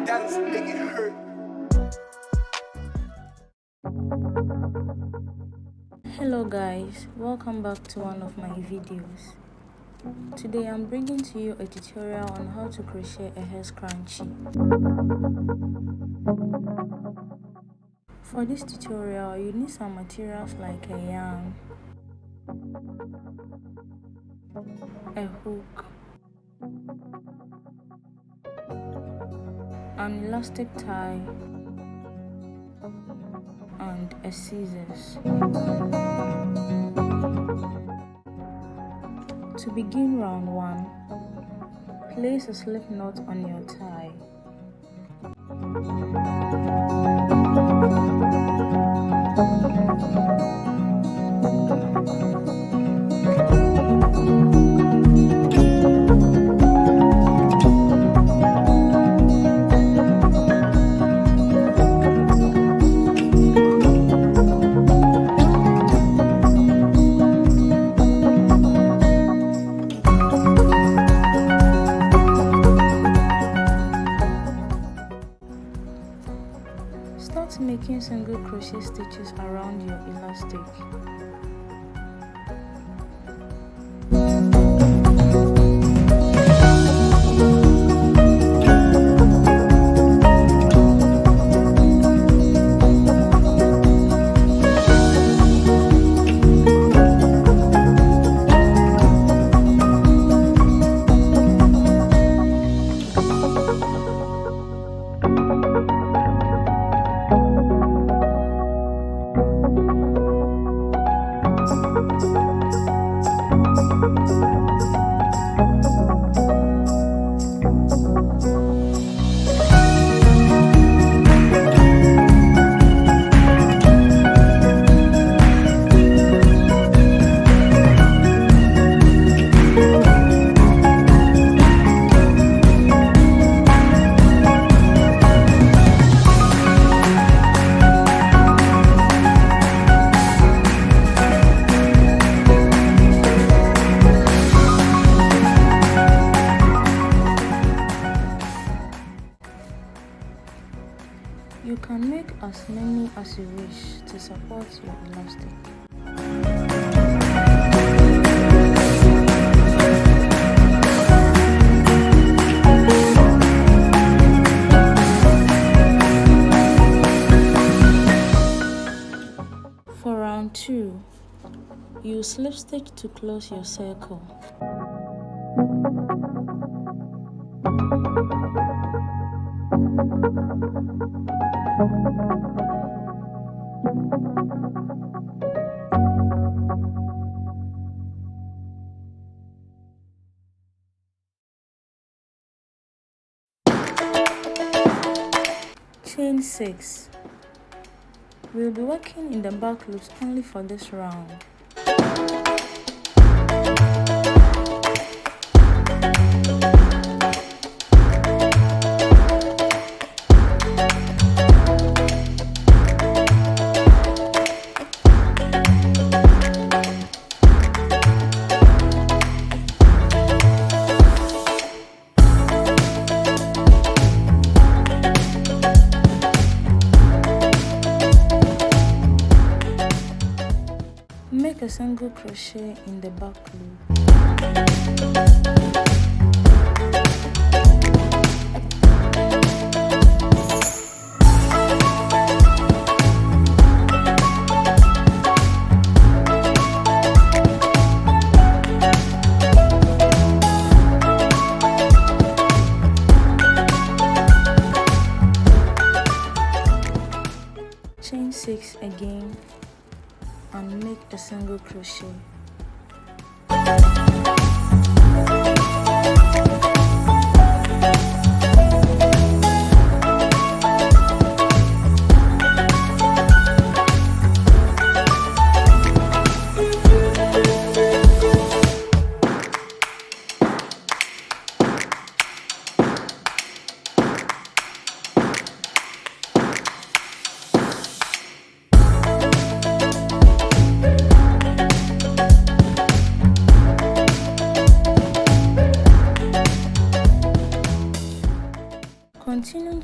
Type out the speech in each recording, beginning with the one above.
dance, make it hurt. Hello guys, welcome back to one of my videos. Today I'm bringing to you a tutorial on how to crochet a hair scrunchie. For this tutorial you need some materials like a yarn, a hook, an elastic tie, and a scissors. To begin round 1, place a slip knot on your tie. Start making single crochet stitches around your elastic. You can make as many as you wish to support your elastic. For round 2, you slip stitch to close your circle. Chain 6. We'll be working in the back loops only for this round. Make a single crochet in the back loop. Chain 6 again and make a single crochet.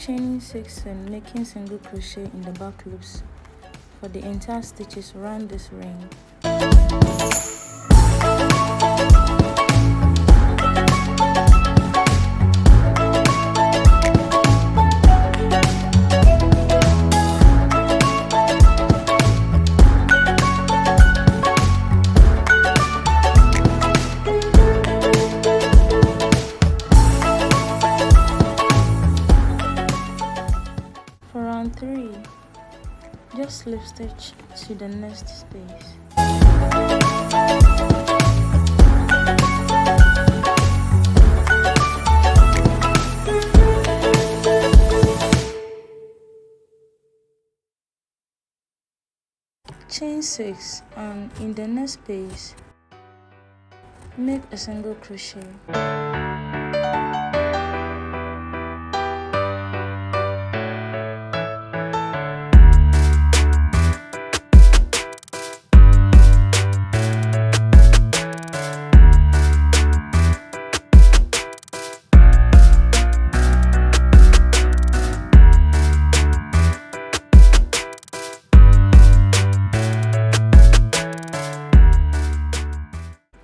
chaining 6 and making single crochet in the back loops for the entire stitches around this ring. For round 3, just slip stitch to the next space. Chain 6 and in the next space, make a single crochet.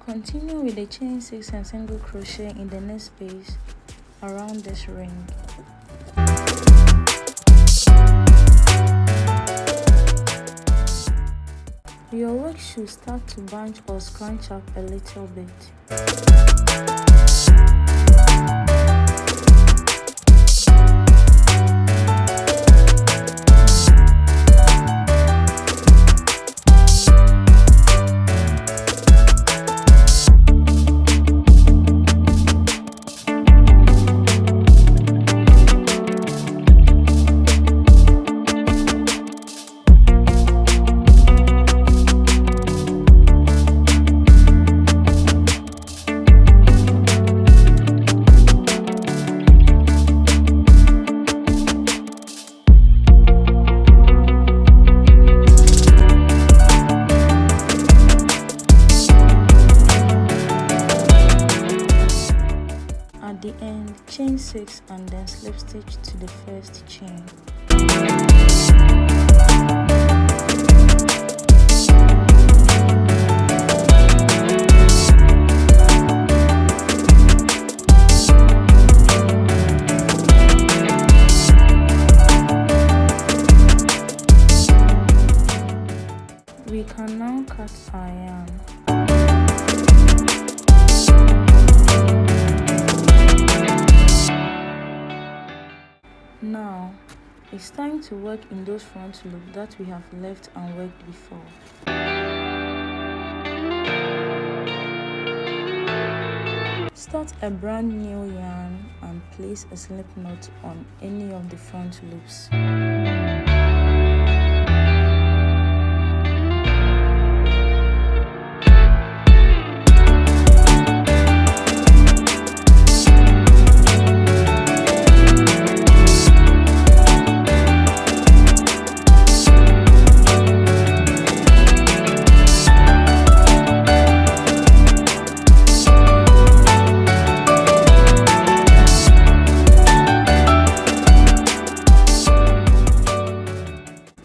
Continue with the chain 6 and single crochet in the next space around this ring. Your work should start to bunch or scrunch up a little bit. At the end, chain 6 and then slip stitch to the first chain. We can now cut our yarn. Now, it's time to work in those front loops that we have left and worked before. Start a brand new yarn and place a slip knot on any of the front loops.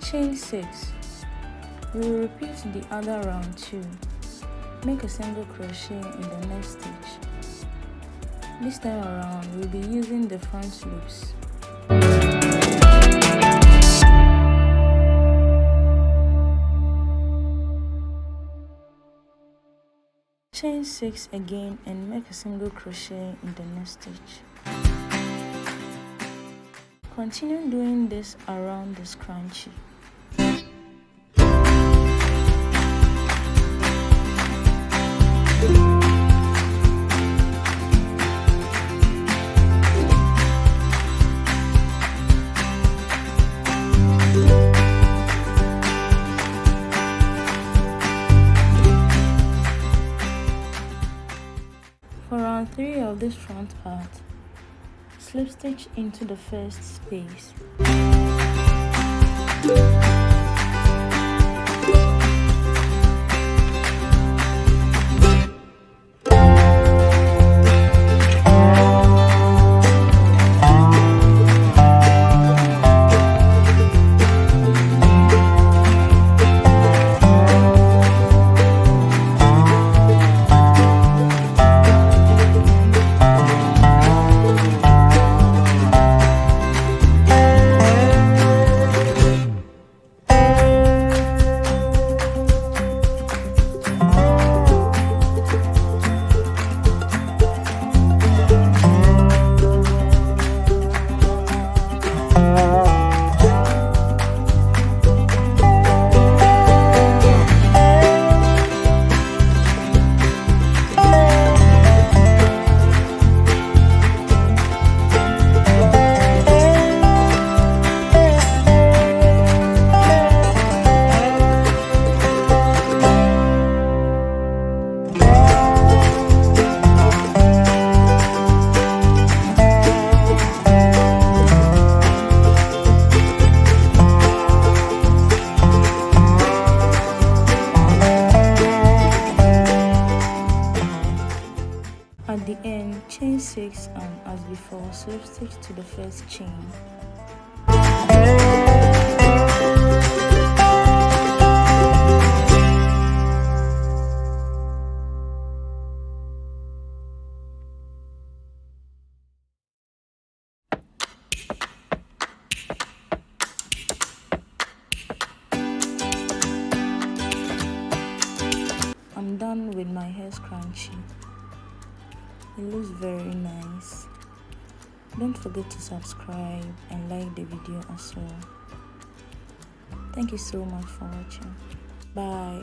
Chain 6. We will repeat the other round too. Make a single crochet in the next stitch. This time around, we'll be using the front loops. Chain 6 again and make a single crochet in the next stitch. Continue doing this around the scrunchie. For round 3 of this front part, slip stitch into the first space. chain 6 as before, slip stitch to the first chain. I'm done with my hair scrunchie. It looks very nice. Don't forget to subscribe and like the video as well. Thank you so much for watching. Bye.